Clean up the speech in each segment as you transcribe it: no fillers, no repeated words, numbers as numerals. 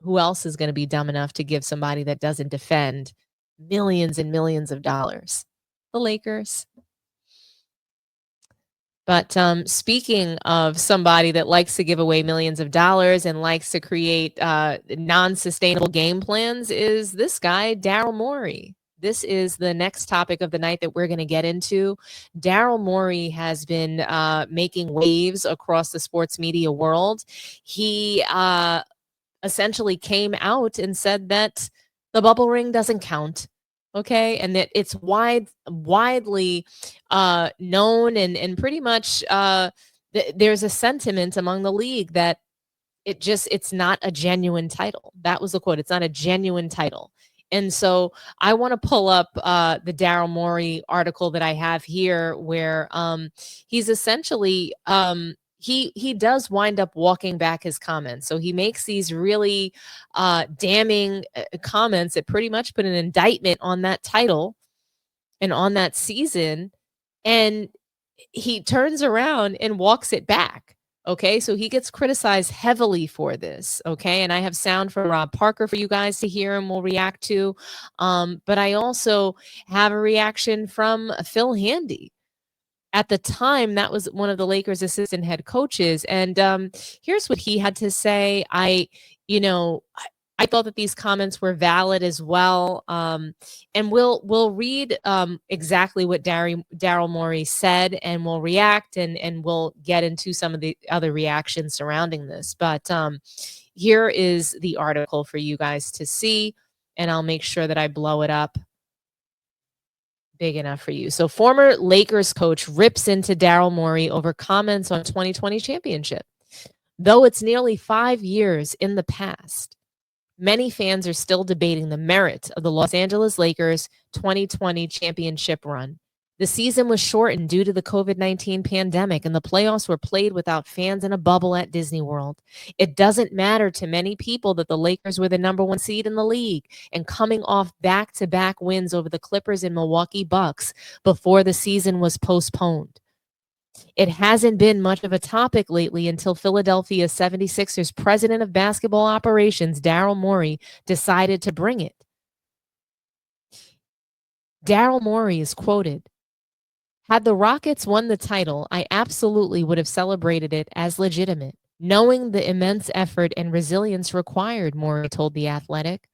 who else is going to be dumb enough to give somebody that doesn't defend millions and millions of dollars? The Lakers. But speaking of somebody that likes to give away millions of dollars and likes to create non-sustainable game plans is this guy, Daryl Morey. This is the next topic of the night that we're going to get into. Daryl Morey has been making waves across the sports media world. He essentially came out and said that the bubble ring doesn't count. Okay, and that it's widely known and pretty much there's a sentiment among the league that it's not a genuine title. That was the quote. It's not a genuine title. And so I want to pull up the Daryl Morey article that I have here, where he's essentially he does wind up walking back his comments. So he makes these really damning comments that pretty much put an indictment on that title and on that season. And he turns around and walks it back. Okay, so he gets criticized heavily for this. Okay, and I have sound from Rob Parker for you guys to hear and we'll react to. But I also have a reaction from Phil Handy. At the time, that was one of the Lakers' assistant head coaches. And here's what he had to say. I thought that these comments were valid as well. And we'll read exactly what Daryl Morey said, and we'll react and we'll get into some of the other reactions surrounding this. But here is the article for you guys to see, and I'll make sure that I blow it up big enough for you. So former Lakers coach rips into Daryl Morey over comments on 2020 championship. Though it's nearly 5 years in the past, many fans are still debating the merit of the Los Angeles Lakers 2020 championship run. The season was shortened due to the COVID-19 pandemic, and the playoffs were played without fans in a bubble at Disney World. It doesn't matter to many people that the Lakers were the #1 seed in the league and coming off back-to-back wins over the Clippers and Milwaukee Bucks before the season was postponed. It hasn't been much of a topic lately until Philadelphia 76ers president of basketball operations, Daryl Morey, decided to bring it. Daryl Morey is quoted, "Had the Rockets won the title, I absolutely would have celebrated it as legitimate, knowing the immense effort and resilience required," Morey told The Athletic.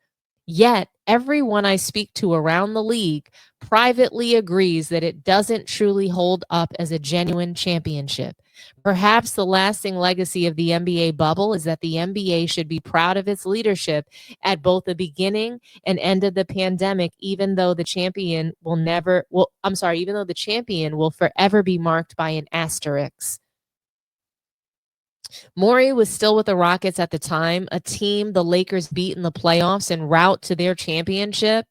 Yet, everyone I speak to around the league privately agrees that it doesn't truly hold up as a genuine championship. Perhaps the lasting legacy of the NBA bubble is that the NBA should be proud of its leadership at both the beginning and end of the pandemic, even though the champion will forever be marked by an asterisk. Morey was still with the Rockets at the time, a team the Lakers beat in the playoffs en route to their championship.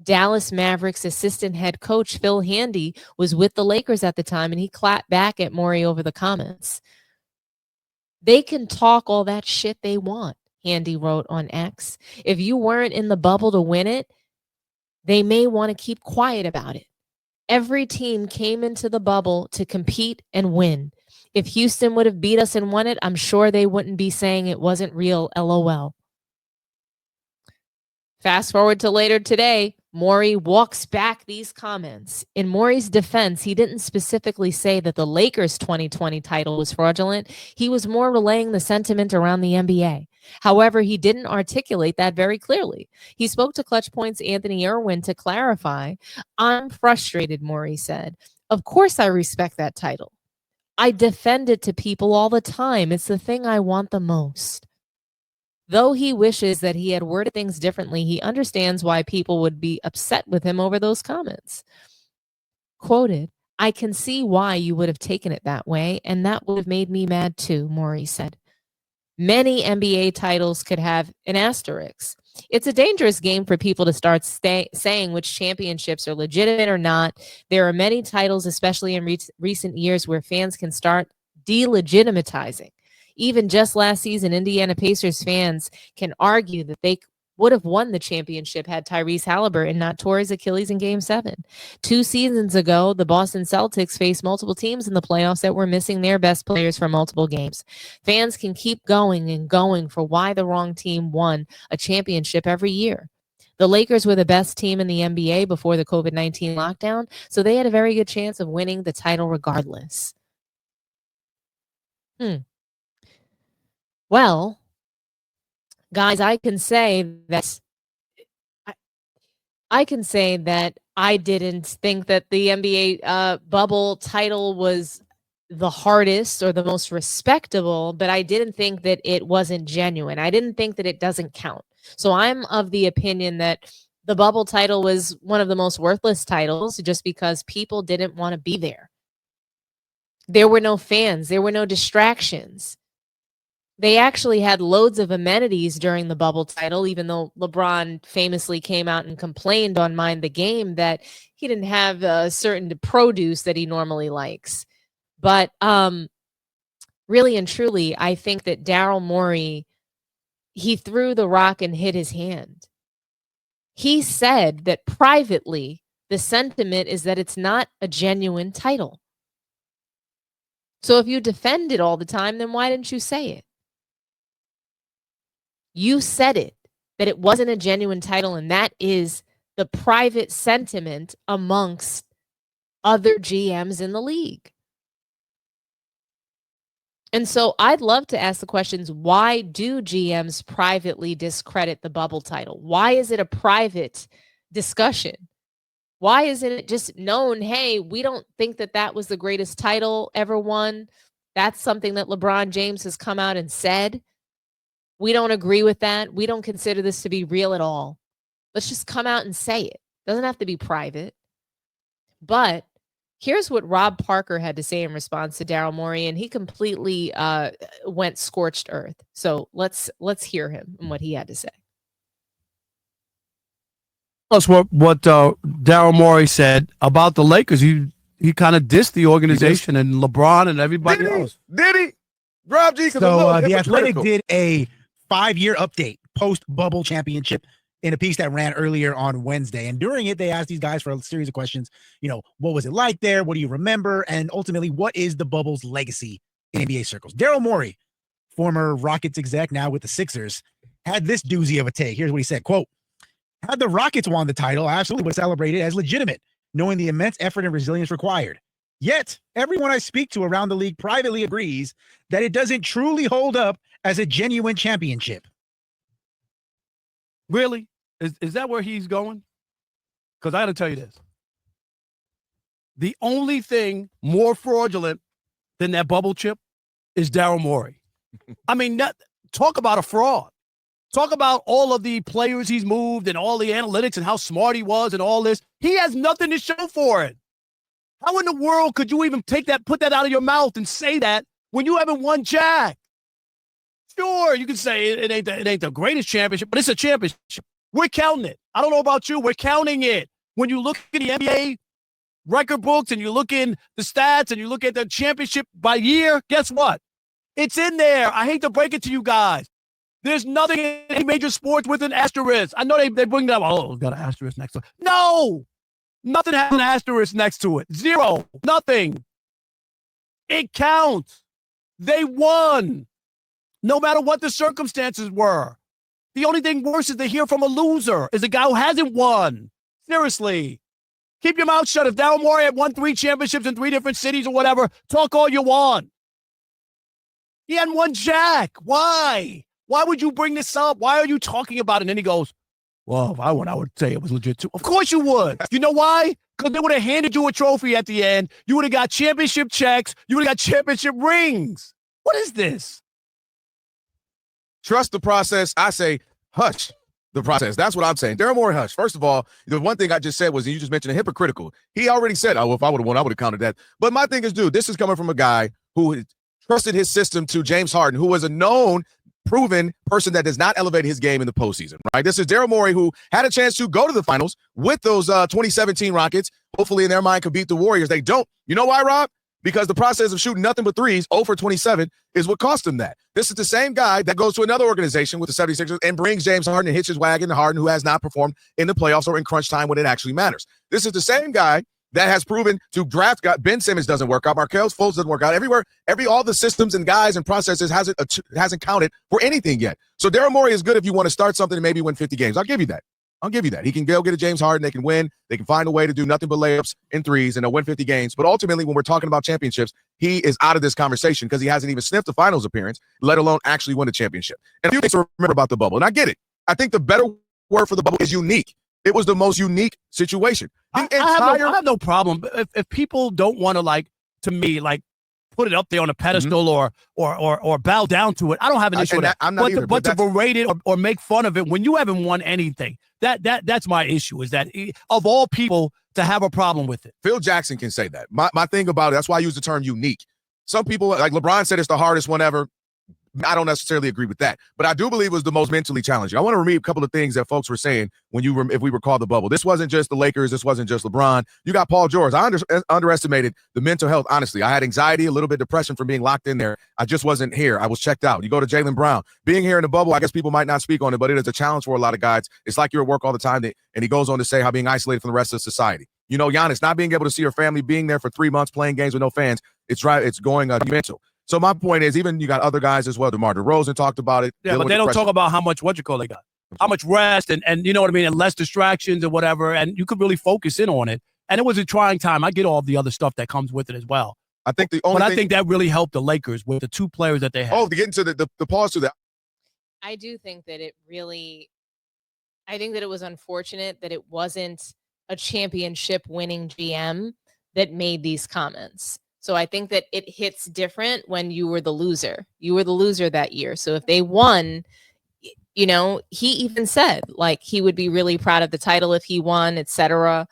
Dallas Mavericks assistant head coach Phil Handy was with the Lakers at the time, and he clapped back at Morey over the comments. "They can talk all that shit they want," Handy wrote on X. "If you weren't in the bubble to win it, they may want to keep quiet about it. Every team came into the bubble to compete and win. If Houston would have beat us and won it, I'm sure they wouldn't be saying it wasn't real, LOL." Fast forward to later today, Morey walks back these comments. In Morey's defense, he didn't specifically say that the Lakers' 2020 title was fraudulent. He was more relaying the sentiment around the NBA. However, he didn't articulate that very clearly. He spoke to Clutch Point's Anthony Irwin to clarify. "I'm frustrated," Morey said. "Of course I respect that title. I defend it to people all the time. It's the thing I want the most." Though he wishes that he had worded things differently, he understands why people would be upset with him over those comments. Quoted, "I can see why you would have taken it that way, and that would have made me mad too," Morey said. "Many NBA titles could have an asterisk. It's a dangerous game for people to start saying which championships are legitimate or not. There are many titles, especially in recent years, where fans can start delegitimizing. Even just last season, Indiana Pacers fans can argue that they would have won the championship had Tyrese Halliburton not tore his Achilles in Game 7. 2 seasons ago, the Boston Celtics faced multiple teams in the playoffs that were missing their best players for multiple games. Fans can keep going and going for why the wrong team won a championship every year. The Lakers were the best team in the NBA before the COVID-19 lockdown, so they had a very good chance of winning the title regardless. Well, guys, I can say that I didn't think that the NBA bubble title was the hardest or the most respectable, but I didn't think that it wasn't genuine. I didn't think that it doesn't count. So I'm of the opinion that the bubble title was one of the most worthless titles just because people didn't want to be there. There were no fans. There were no distractions. They actually had loads of amenities during the bubble title, even though LeBron famously came out and complained on Mind the Game that he didn't have a certain produce that he normally likes. But really and truly, I think that Daryl Morey, he threw the rock and hit his hand. He said that privately, the sentiment is that it's not a genuine title. So if you defend it all the time, then why didn't you say it? You said it, that it wasn't a genuine title, and that is the private sentiment amongst other GMs in the league. And so I'd love to ask the questions, why do GMs privately discredit the bubble title? Why is it a private discussion? Why isn't it just known, hey, we don't think that that was the greatest title ever won? That's something that LeBron James has come out and said. We don't agree with that. We don't consider this to be real at all. Let's just come out and say it. Doesn't have to be private. But here's what Rob Parker had to say in response to Daryl Morey, and he completely went scorched earth. So let's hear him and what he had to say. Plus, what Daryl Morey said about the Lakers, he kind of dissed the organization and LeBron and everybody else. Did he? Rob G. So the Athletic did a 5-year update post-bubble championship in a piece that ran earlier on Wednesday. And during it, they asked these guys for a series of questions. You know, what was it like there? What do you remember? And ultimately, what is the bubble's legacy in NBA circles? Daryl Morey, former Rockets exec, now with the Sixers, had this doozy of a take. Here's what he said, quote, "Had the Rockets won the title, I absolutely would celebrate it as legitimate, knowing the immense effort and resilience required. Yet, everyone I speak to around the league privately agrees that it doesn't truly hold up as a genuine championship." Really? Is that where he's going? Because I got to tell you this. The only thing more fraudulent than that bubble chip is Daryl Morey. I mean, talk about a fraud. Talk about all of the players he's moved and all the analytics and how smart he was and all this. He has nothing to show for it. How in the world could you even put that out of your mouth and say that when you haven't won jack? Sure, you can say it ain't the greatest championship, but it's a championship. We're counting it. I don't know about you. We're counting it. When you look at the NBA record books and you look in the stats and you look at the championship by year, guess what? It's in there. I hate to break it to you guys. There's nothing in any major sports with an asterisk. I know they bring that up. Oh, it's got an asterisk next to it. No, nothing has an asterisk next to it. Zero, nothing. It counts. They won, no matter what the circumstances were. The only thing worse is to hear from a loser, is a guy who hasn't won. Seriously. Keep your mouth shut. If Daryl Morey had won 3 championships in 3 different cities or whatever, talk all you want. He hadn't won jack. Why? Why would you bring this up? Why are you talking about it? And then he goes, well, if I won, I would say it was legit too. Of course you would. You know why? Because they would have handed you a trophy at the end. You would have got championship checks. You would have got championship rings. What is this? Trust the process. I say, hush the process. That's what I'm saying. Daryl Morey, hush. First of all, the one thing I just said was, you just mentioned a hypocritical. He already said, oh, well, if I would have won, I would have counted that. But my thing is, dude, this is coming from a guy who trusted his system to James Harden, who was a known, proven person that does not elevate his game in the postseason, right? This is Daryl Morey, who had a chance to go to the finals with those 2017 Rockets. Hopefully, in their mind, could beat the Warriors. They don't. You know why, Rob? because the process of shooting nothing but threes, 0 for 27, is what cost him that. This is the same guy that goes to another organization with the 76ers and brings James Harden and hitches wagon to Harden, who has not performed in the playoffs or in crunch time when it actually matters. This is the same guy that has proven to draft guy. Ben Simmons doesn't work out. Markelle Fultz doesn't work out. All the systems and guys and processes hasn't counted for anything yet. So Daryl Morey is good if you want to start something and maybe win 50 games. I'll give you that. He can go get a James Harden. They can win. They can find a way to do nothing but layups and threes, and they'll win 50 games. But ultimately, when we're talking about championships, he is out of this conversation because he hasn't even sniffed a finals appearance, let alone actually win a championship. And a few things to remember about the bubble. And I get it. I think the better word for the bubble is unique. It was the most unique situation. I have no problem. If people don't want to put it up there on a pedestal or bow down to it, I don't have an issue with that. I'm not either, but to berate it or make fun of it when you haven't won anything, that's my issue, is that of all people to have a problem with it. Phil Jackson can say that. My thing about it, that's why I use the term unique. Some people, like LeBron said, it's the hardest one ever. I don't necessarily agree with that, but I do believe it was the most mentally challenging. I want to read a couple of things that folks were saying if we recall the bubble. This wasn't just the Lakers. This wasn't just LeBron. You got Paul George. I underestimated the mental health, honestly. I had anxiety, a little bit of depression from being locked in there. I just wasn't here. I was checked out. You go to Jaylen Brown. Being here in the bubble, I guess people might not speak on it, but it is a challenge for a lot of guys. It's like you're at work all the time, and he goes on to say how being isolated from the rest of society. You know, Giannis not being able to see her family, being there for 3 months, playing games with no fans, it's going mental. So my point is, even you got other guys as well. DeMar DeRozan talked about it. Yeah, but they don't talk about how much they got, how much rest and you know what I mean, and less distractions and whatever, and you could really focus in on it. And it was a trying time. I get all the other stuff that comes with it as well. I think I think that really helped the Lakers with the two players that they had. Oh, to get into the pause to that. I do think that it was unfortunate that it wasn't a championship winning GM that made these comments. So I think that it hits different when you were the loser. You were the loser that year. So if they won, you know, he even said like he would be really proud of the title if he won, etc.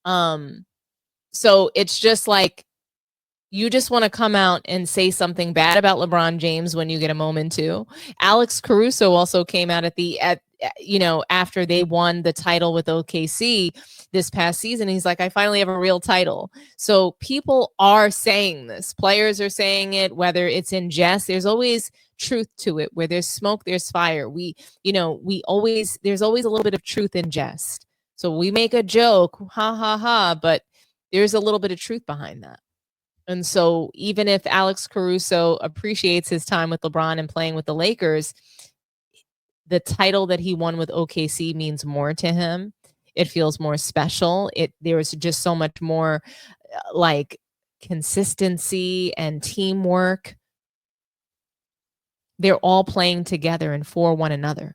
So it's just like you just want to come out and say something bad about LeBron James when you get a moment to. Alex Caruso also came out after they won the title with OKC this past season. He's like, I finally have a real title. So people are saying this. Players are saying it, whether it's in jest. There's always truth to it. Where there's smoke, there's fire. There's always a little bit of truth in jest. So we make a joke, ha ha ha, but there's a little bit of truth behind that. And so even if Alex Caruso appreciates his time with LeBron and playing with the Lakers, the title that he won with OKC means more to him. It feels more special. There was just so much more like consistency and teamwork. They're all playing together and for one another.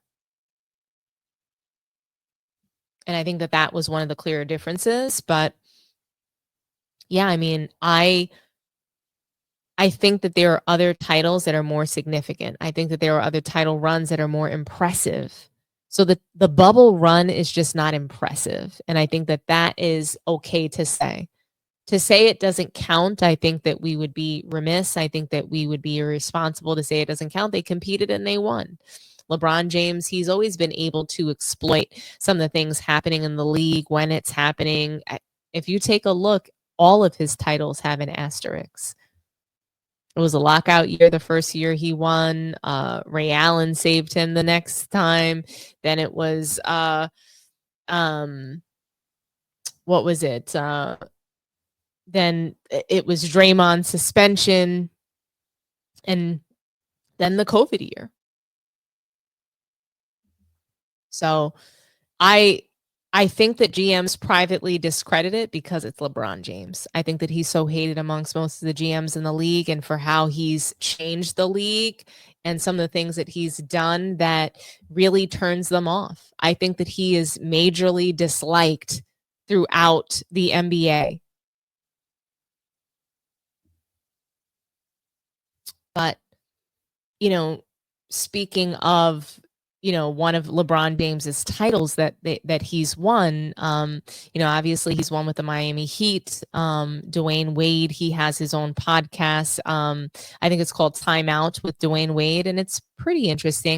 And I think that was one of the clearer differences. But yeah, I mean, I think that there are other titles that are more significant. I think that there are other title runs that are more impressive. So the bubble run is just not impressive. And I think that is okay to say. To say it doesn't count, I think that we would be remiss. I think that we would be irresponsible to say it doesn't count. They competed and they won. LeBron James, he's always been able to exploit some of the things happening in the league when it's happening. If you take a look, all of his titles have an asterisk. It was a lockout year the first year he won. Ray Allen saved him the next time. Then it was what was it? Then it was Draymond's suspension, and then the COVID year. So I think that GMs privately discredit it because it's LeBron James. I think that he's so hated amongst most of the GMs in the league, and for how he's changed the league and some of the things that he's done that really turns them off. I think that he is majorly disliked throughout the NBA. But, speaking of one of LeBron James's titles that he's won. Obviously he's won with the Miami Heat. Dwayne Wade, he has his own podcast. I think it's called Time Out with Dwayne Wade, and it's pretty interesting.